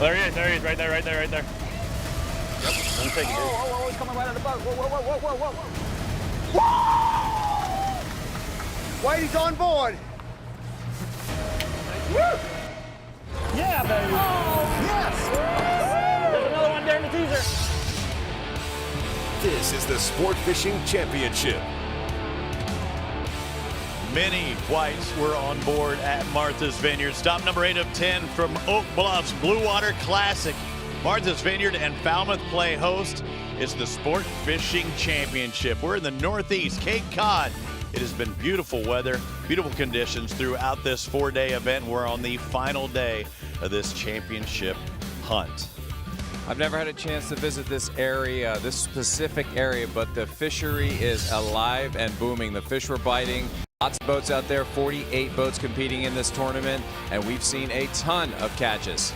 There he is, right there. Yep, let me take it, dude. Oh, he's coming right on the boat. Whoa. Whitey's on board. Woo! Yeah, baby. Oh, yes! There's another one there in the teaser. This is the Sport Fishing Championship. Many whites were on board at Martha's Vineyard. Stop number 8 of 10 from Oak Bluffs Blue Water Classic. Martha's Vineyard and Falmouth play host. It's the Sport Fishing Championship. We're in the Northeast, Cape Cod. It has been beautiful weather, beautiful conditions throughout this 4-day event. We're on the final day of this championship hunt. I've never had a chance to visit this area, this specific area, but the fishery is alive and booming. The fish were biting. Lots of boats out there, 48 boats competing in this tournament, and we've seen a ton of catches.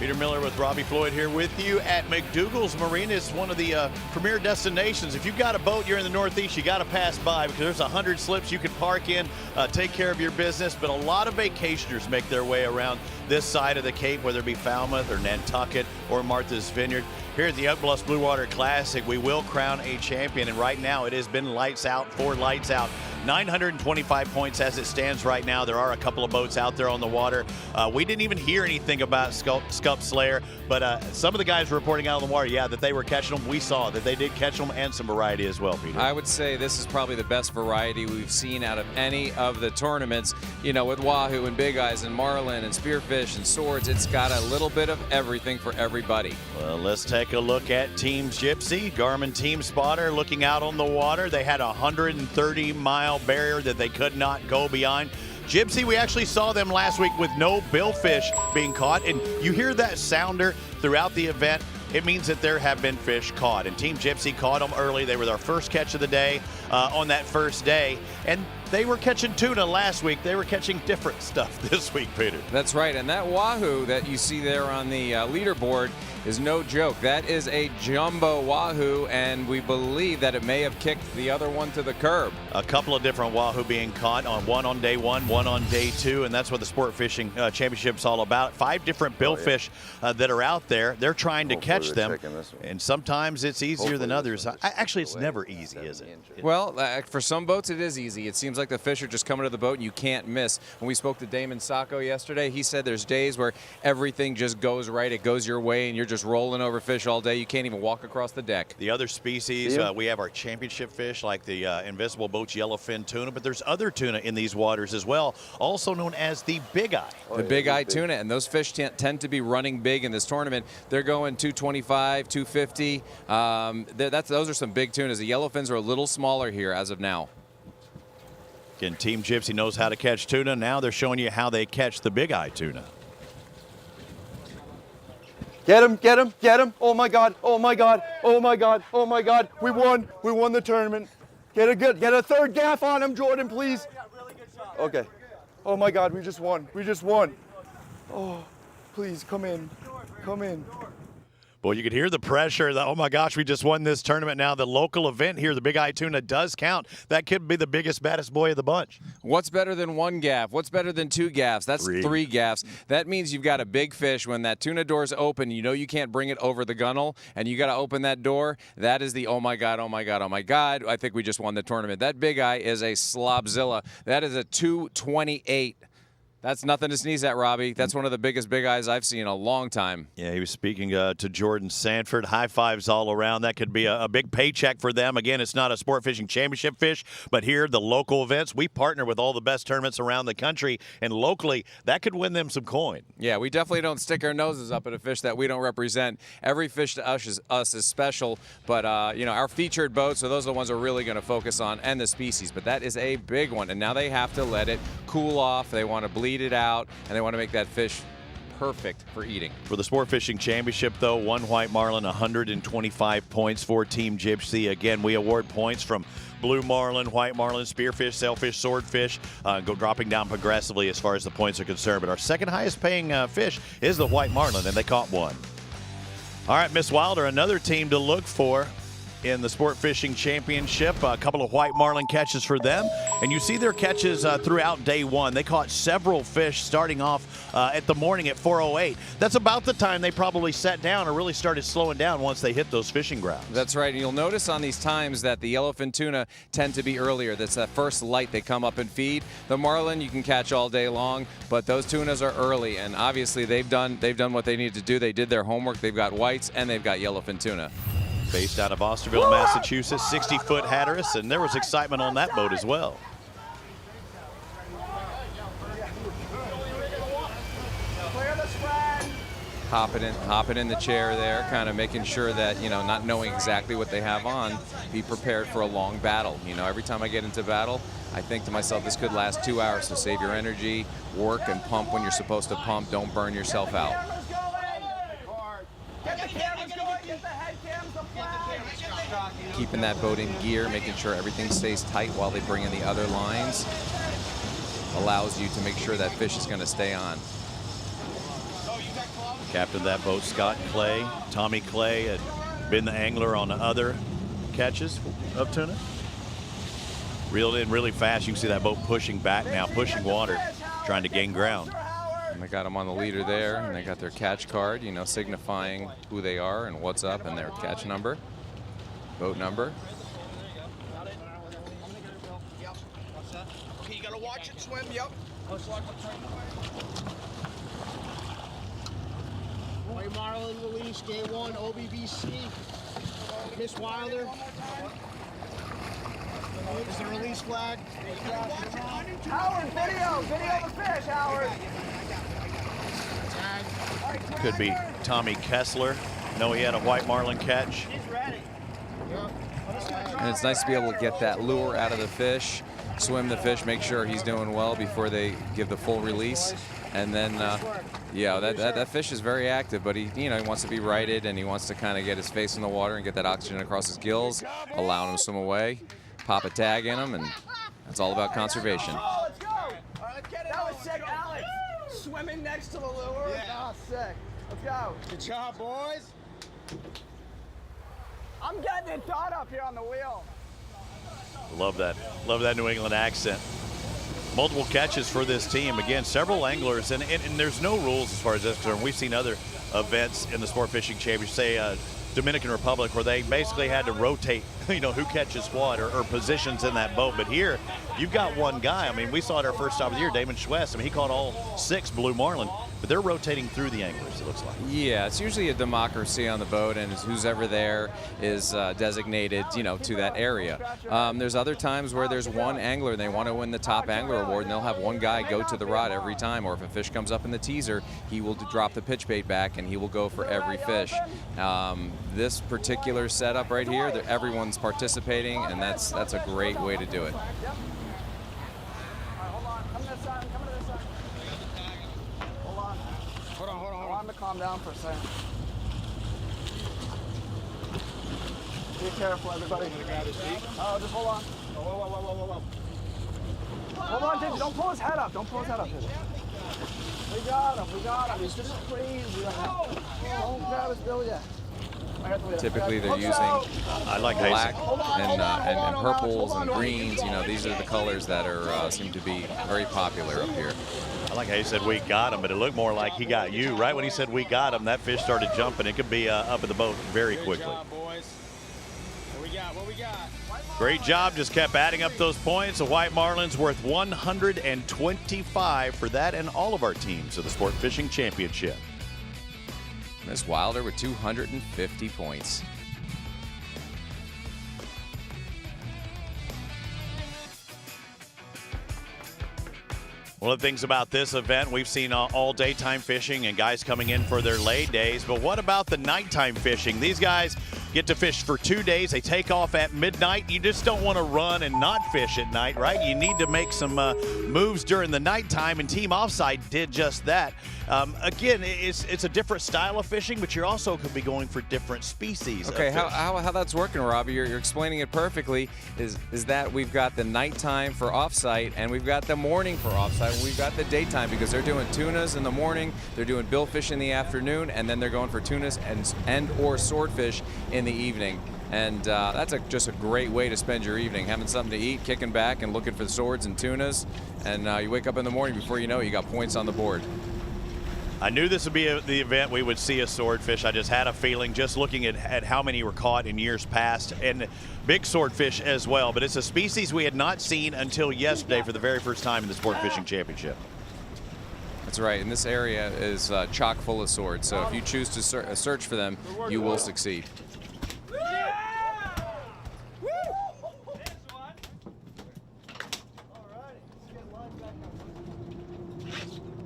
Peter Miller with Robbie Floyd here with you at McDougal's Marina. It's one of the premier destinations. If you've got a boat, you're in the Northeast, you got to pass by because there's 100 slips you can park in, take care of your business. But a lot of vacationers make their way around this side of the Cape, whether it be Falmouth or Nantucket or Martha's Vineyard. Here at the Oak Bluffs Blue Water Classic, we will crown a champion, and right now it has been lights out, 4 lights out. 925 points as it stands right now. There are a couple of boats out there on the water. We didn't even hear anything about Scup Slayer, but some of the guys were reporting out on the water, yeah, that they were catching them. We saw that they did catch them and some variety as well, Peter. I would say this is probably the best variety we've seen out of any of the tournaments. You know, with wahoo and big eyes and marlin and spearfish and swords, it's got a little bit of everything for everybody. Well, let's take a look at Team Gypsy. Garmin Team Spotter looking out on the water. They had a 130-mile barrier that they could not go beyond. Gypsy, we actually saw them last week with no billfish being caught, and you hear that sounder throughout the event. It means that there have been fish caught, and Team Gypsy caught them early. They were their first catch of the day on that first day, and they were catching tuna last week. They were catching different stuff this week, Peter. That's right, and that wahoo that you see there on the leaderboard is no joke. That is a jumbo wahoo, and we believe that it may have kicked the other one to the curb. A couple of different wahoo being caught, one on day 1, one on day 2, and that's what the Sport Fishing Championship's all about. 5 different billfish that are out there. They're trying to catch them, and sometimes it's easier than others. Actually, it's never easy, is it? Well, for some boats it is easy. It seems like the fish are just coming to the boat and you can't miss. When we spoke to Damon Sacco yesterday, he said there's days where everything just goes right. It goes your way and you're just rolling over fish all day. You can't even walk across the deck. The other species, we have our championship fish like the Invisible Boats yellowfin tuna, but there's other tuna in these waters as well, also known as the big eye. The big eye tuna, and those fish tend to be running big in this tournament. They're going 225, 250. Those are some big tunas. The yellowfins are a little smaller here as of now. Again, Team Gypsy knows how to catch tuna. Now they're showing you how they catch the big eye tuna. Get him, get him, get him. Oh my God, oh my God, oh my God, oh my God. We won the tournament. Get a third gaff on him, Jordan, please. Okay. Oh my God, we just won. Oh, please, come in. Well, you could hear the pressure. Oh, my gosh, we just won this tournament now. The local event here, the Big Eye Tuna, does count. That could be the biggest, baddest boy of the bunch. What's better than 1 gaff? What's better than 2 gaffs? That's 3 gaffs. That means you've got a big fish. When that tuna door's open, you know you can't bring it over the gunnel, and you got to open that door. That is the oh, my God, oh, my God, oh, my God. I think we just won the tournament. That Big Eye is a slobzilla. That is a 228. That's nothing to sneeze at, Robbie. That's one of the biggest big eyes I've seen in a long time. Yeah, he was speaking to Jordan Sanford. High fives all around. That could be a big paycheck for them. Again, it's not a sport fishing championship fish, but here, the local events, we partner with all the best tournaments around the country, and locally, that could win them some coin. Yeah, we definitely don't stick our noses up at a fish that we don't represent. Every fish to us is special, but, you know, our featured boats, so those are the ones we're really going to focus on, and the species. But that is a big one, and now they have to let it cool off. They want to bleed it out, and they want to make that fish perfect for eating. For the Sport Fishing Championship, though, 1 white marlin, 125 points for Team Gypsy. Again, we award points from blue marlin, white marlin, spearfish, sailfish, swordfish, go dropping down progressively as far as the points are concerned. But our second highest paying fish is the white marlin, and they caught 1. All right, Miss Wilder, another team to look for in the Sport Fishing Championship. A couple of white marlin catches for them. And you see their catches throughout day one. They caught several fish starting off at the morning at 4:08. That's about the time they probably sat down or really started slowing down once they hit those fishing grounds. That's right. And you'll notice on these times that the yellowfin tuna tend to be earlier. That's that first light they come up and feed. The marlin you can catch all day long, but those tunas are early, and obviously they've done what they need to do. They did their homework. They've got whites and they've got yellowfin tuna. Based out of Osterville, Massachusetts, 60-foot Hatteras, and there was excitement on that boat as well. Hopping in the chair there, kind of making sure that, not knowing exactly what they have on, be prepared for a long battle. Every time I get into battle, I think to myself, this could last 2 hours, so save your energy, work and pump when you're supposed to pump. Don't burn yourself out. Keeping that boat in gear, making sure everything stays tight while they bring in the other lines, allows you to make sure that fish is going to stay on. Captain of that boat, Scott Clay. Tommy Clay had been the angler on the other catches of tuna. Reeled in really fast. You can see that boat pushing back now, pushing water, trying to gain ground. And they got them on the leader there, and they got their catch card, signifying who they are and what's up, and their catch number, boat number. Okay, you gotta watch it swim, yep. White Marlin release, game 1, OBBC. Miss Wilder. Is the release flag? Howard, video the fish, Howard. Could be Tommy Kessler. No, he had a white marlin catch. And it's nice to be able to get that lure out of the fish, swim the fish, make sure he's doing well before they give the full release. And then, that fish is very active, but he wants to be righted, and he wants to kind of get his face in the water and get that oxygen across his gills, allowing him to swim away, pop a tag in him, and that's all about conservation. Let's go. All right, let's get it. That was sick, Alex. Swimming next to the lure. Yeah. Oh, sick. Let's go. Good job, boys. I'm getting it done up here on the wheel. Love that. Love that New England accent. Multiple catches for this team. Again, several anglers, and there's no rules as far as that's concerned. We've seen other events in the Sport Fishing Championship, say Dominican Republic, where they basically had to rotate, who catches what or positions in that boat. But here, you've got one guy. I mean, we saw it our first stop of the year, Damon Schwest. I mean, he caught all 6 blue marlin, but they're rotating through the anglers, it looks like. Yeah, it's usually a democracy on the boat, and who's ever there is designated, to that area. There's other times where there's one angler and they want to win the top angler award, and they'll have one guy go to the rod every time, or if a fish comes up in the teaser, he will drop the pitch bait back and he will go for every fish. This particular setup right here, everyone's participating, and that's a great way to do it. Hold on. I'm gonna calm down for a second. Be careful, everybody. Oh, just hold on. Whoa. Hold on, Digi. Don't pull his head up. Digi. We got him. He's just crazy right now. Don't grab his bill yet. Typically they're using black and purples and greens. These are the colors that are seem to be very popular up here. I like how he said we got him, but it looked more like he got you. Right when he said we got him, that fish started jumping. It could be up in the boat very quickly. What we got? Great job, just kept adding up those points. A white marlin's worth 125 for that and all of our teams of the Sport Fishing Championship. Miss Wilder with 250 points. One of the things about this event, we've seen all daytime fishing and guys coming in for their lay days, but what about the nighttime fishing? These guys get to fish for 2 days. They take off at midnight. You just don't want to run and not fish at night, right? You need to make some moves during the nighttime, and Team Offside did just that. Again, it's a different style of fishing, but you also could be going for different species. Okay, how that's working, Robbie? You're explaining it perfectly. Is that we've got the nighttime for offsite, and we've got the morning for offsite, and we've got the daytime, because they're doing tunas in the morning, they're doing billfish in the afternoon, and then they're going for tunas and or swordfish in the evening. And that's just a great way to spend your evening, having something to eat, kicking back and looking for the swords and tunas. And you wake up in the morning, before you know it, you got points on the board. I knew this would be the event we would see a swordfish. I just had a feeling, just looking at how many were caught in years past, and big swordfish as well. But it's a species we had not seen until yesterday for the very first time in the Sport Fishing Championship. That's right, and this area is chock full of swords, so if you choose to search for them, you will succeed.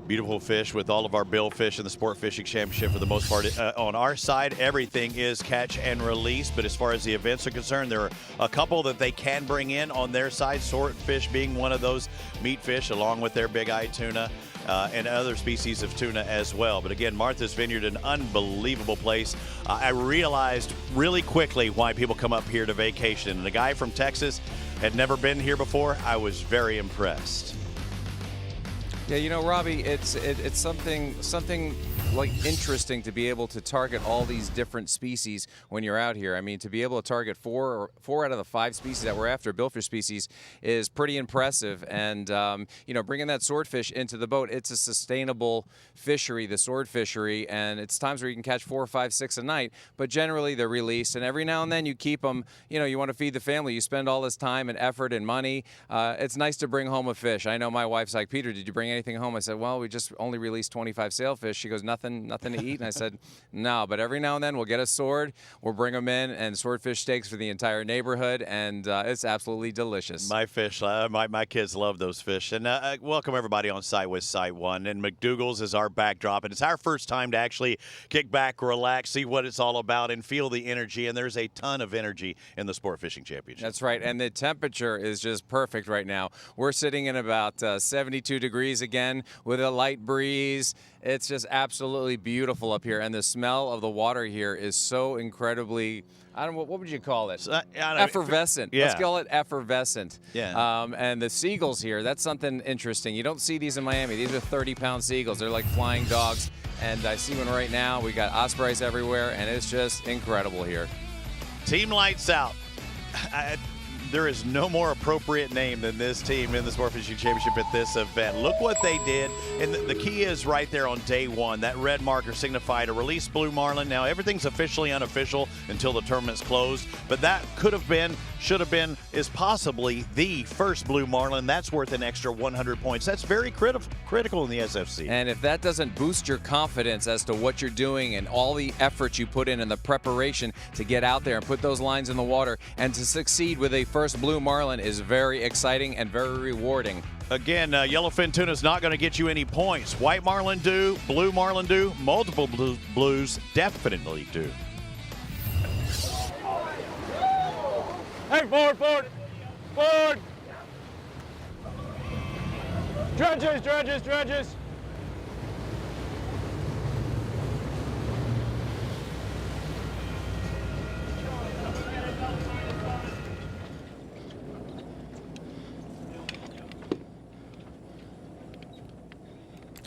Beautiful fish with all of our billfish in the Sport Fishing Championship for the most part. On our side, everything is catch and release, but as far as the events are concerned, there are a couple that they can bring in on their side, swordfish being one of those meat fish, along with their big-eyed tuna and other species of tuna as well. But again, Martha's Vineyard, an unbelievable place. I realized really quickly why people come up here to vacation. And the guy from Texas had never been here before. I was very impressed. Yeah, you know, Robbie, it's something like interesting to be able to target all these different species when you're out here. I mean, to be able to target four out of the 5 species that we're after, billfish species, is pretty impressive. And you know, bringing that swordfish into the boat, it's a sustainable fishery, the sword fishery, and it's times where you can catch 4, 5, 6 a night. But generally, they're released, and every now and then you keep them. You know, you want to feed the family. You spend all this time and effort and money. It's nice to bring home a fish. I know my wife's like, Peter, did you bring anything home? I said, well, we just only released 25 sailfish. She goes, nothing to eat. And I said, no, but every now and then we'll get a sword, we'll bring them in, and swordfish steaks for the entire neighborhood, and it's absolutely delicious. My fish, my kids love those fish. And welcome everybody on site with Site 1. And McDougall's is our backdrop, and it's our first time to actually kick back, relax, see what it's all about, and feel the energy. And there's a ton of energy in the Sport Fishing Championship. That's right, and the temperature is just perfect right now. We're sitting in about 72 degrees again with a light breeze. It's just absolutely beautiful up here, and the smell of the water here is so incredibly, I don't know, what would you call it? Effervescent. Yeah. Let's call it effervescent. Yeah. And the seagulls here, that's something interesting. You don't see these in Miami. These are 30-pound seagulls. They're like flying dogs, and I see one right now. We got ospreys everywhere, and it's just incredible here. Team Lights Out. There is no more appropriate name than this team in the Sport Fishing Championship at this event. Look what they did, and the key is right there on day 1. That red marker signified a released blue marlin. Now, everything's officially unofficial until the tournament's closed, but that could have been, should have been, is possibly the first blue marlin. That's worth an extra 100 points. That's very critical in the SFC. And if that doesn't boost your confidence as to what you're doing and all the effort you put in the preparation to get out there and put those lines in the water and to succeed with a first blue marlin is very exciting and very rewarding. Again, yellowfin tuna is not going to get you any points. White marlin do, blue marlin do, multiple blues definitely do. Hey, forward, forward, forward. Dredges, dredges, dredges.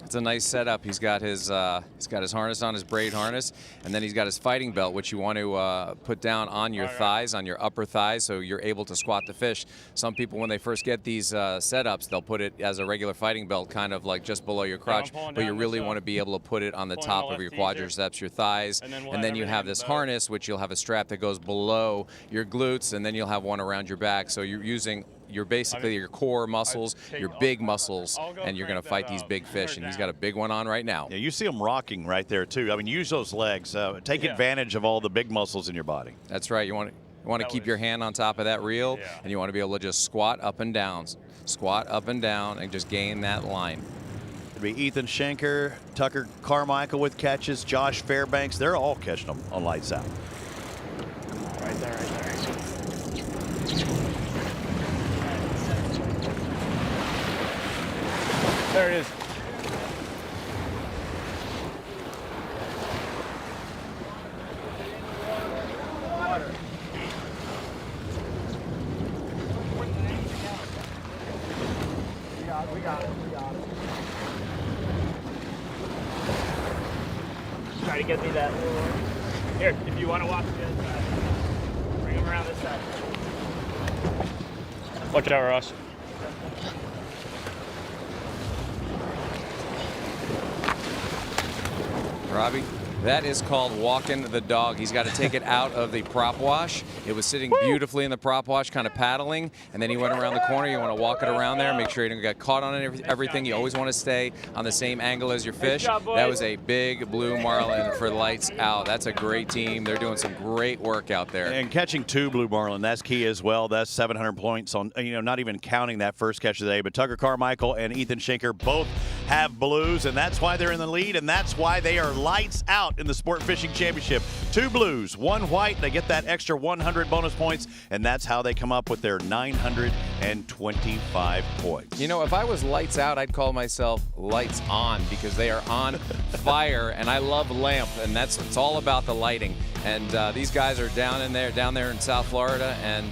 It's a nice setup. He's got his harness on, his braid harness, and then he's got his fighting belt, which you want to put down on your thighs, on your upper thighs, so you're able to squat the fish. Some people, when they first get these setups, they'll put it as a regular fighting belt, kind of like just below your crotch, but you really want to be able to put it on the top of your quadriceps, your thighs, and then you have this harness, which you'll have a strap that goes below your glutes, and then you'll have one around your back. So you're using basically your core muscles, your big muscles, and you're going to fight these big fish. And he's got a big one on right now. Yeah, you see him rocking right there too. I mean, use those legs. Take advantage of all the big muscles in your body. That's right. You want to keep your hand on top of that reel, and you want to be able to just squat up and down, and just gain that line. It'll be Ethan Schenker, Tucker Carmichael with catches, Josh Fairbanks. They're all catching them on Lights Out. Right there, right there. There it is. We got it. Try to get me that. Here, if you want to walk to the other side. Bring around this side. Watch out, Ross. Robbie, that is called walking the dog. He's got to take it out of the prop wash. It was sitting beautifully in the prop wash, kind of paddling, and then he went around the corner. You want to walk it around there, make sure you don't get caught on everything. You always want to stay on the same angle as your fish. That was a big blue marlin for lights out. That's a great team. They're doing some great work out there. And catching 2 blue marlin, that's key as well. That's 700 points on, not even counting that first catch of the day. But Tucker Carmichael and Ethan Schenker both have blues, and that's why they're in the lead, and that's why they are lights out in the Sport Fishing Championship. 2 blues, 1 white. They get that extra 100 bonus points, and that's how they come up with their 925 points. You know, if I was lights out, I'd call myself lights on, because they are on fire, and I love lamp, and it's all about the lighting. And these guys are down there in South Florida, and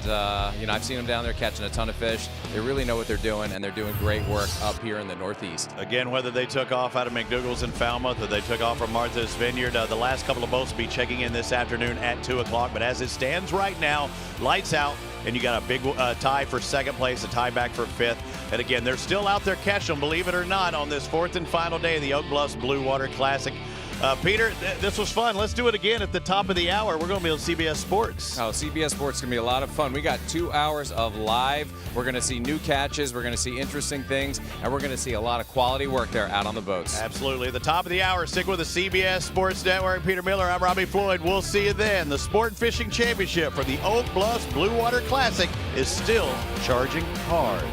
I've seen them down there catching a ton of fish. They really know what they're doing, and they're doing great work up here in the Northeast. Again, whether they took off out of McDougal's in Falmouth or they took off from Martha's Vineyard, the last couple of boats will be checking in this afternoon at 2 o'clock. But as it stands right now, lights out, and you got a big tie for second place, a tie back for 5th. And again, they're still out there catching them, believe it or not, on this 4th and final day of the Oak Bluffs Blue Water Classic. Peter, this was fun. Let's do it again at the top of the hour. We're going to be on CBS Sports. Oh, CBS Sports is going to be a lot of fun. We got 2 hours of live. We're going to see new catches. We're going to see interesting things. And we're going to see a lot of quality work there out on the boats. Absolutely. At the top of the hour, stick with the CBS Sports Network. Peter Miller, I'm Robbie Floyd. We'll see you then. The Sport Fishing Championship for the Oak Bluffs Blue Water Classic is still charging hard.